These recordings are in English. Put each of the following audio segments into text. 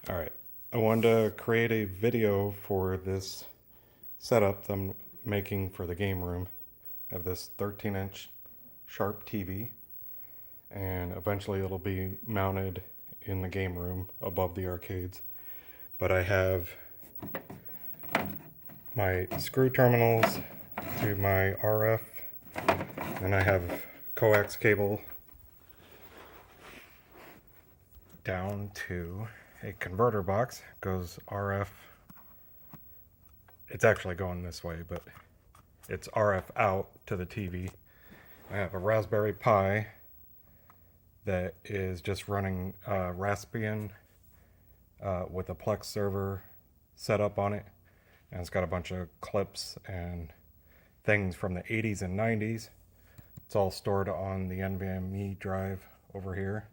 Alright, I wanted to create a video for this setup that I'm making for the game room. I have this 13-inch Sharp TV, and eventually it'll be mounted in the game room above the arcades. But I have my screw terminals to my RF, and I have coax cable down to a converter box. It goes RF. It's actually going this way, but it's RF out to the TV. I have a Raspberry Pi that is just running Raspbian with a Plex server set up on it. And it's got a bunch of clips and things from the 80s and 90s. It's all stored on the NVMe drive over here.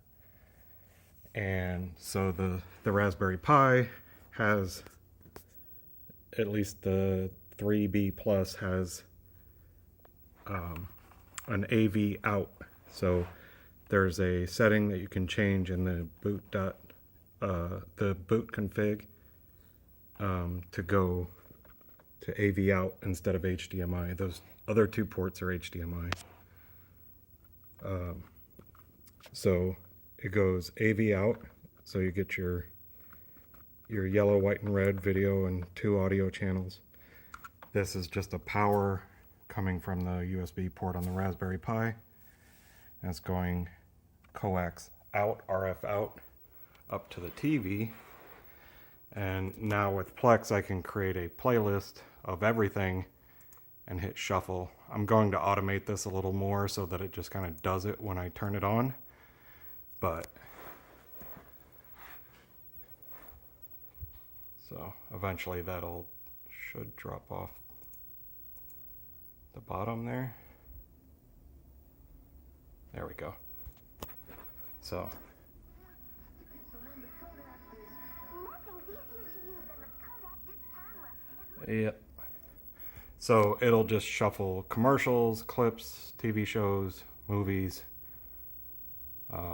And so the Raspberry Pi has, at least the 3B Plus has an AV out. So there's a setting that you can change in the boot config to go to AV out instead of HDMI. Those other two ports are HDMI. So it goes AV out, so you get your yellow, white, and red video and 2 audio channels. This is just a power coming from the USB port on the Raspberry Pi. And it's going coax out, RF out, up to the TV. And now with Plex, I can create a playlist of everything and hit shuffle. I'm going to automate this a little more so that it just kind of does it when I turn it on. But so eventually that'll should drop off the bottom there. There we go. So yep. So it'll just shuffle commercials, clips, TV shows, movies,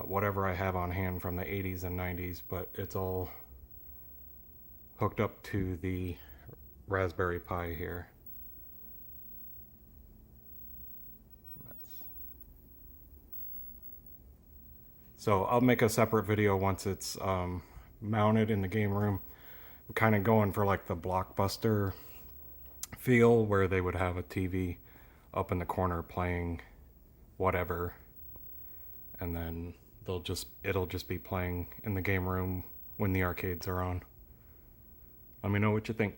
whatever I have on hand from the 80s and 90s, but it's all hooked up to the Raspberry Pi here. So I'll make a separate video once it's mounted in the game room. I'm kind of going for like the Blockbuster feel, where they would have a TV up in the corner playing whatever, and then it'll just be playing in the game room when the arcades are on. Let me know what you think.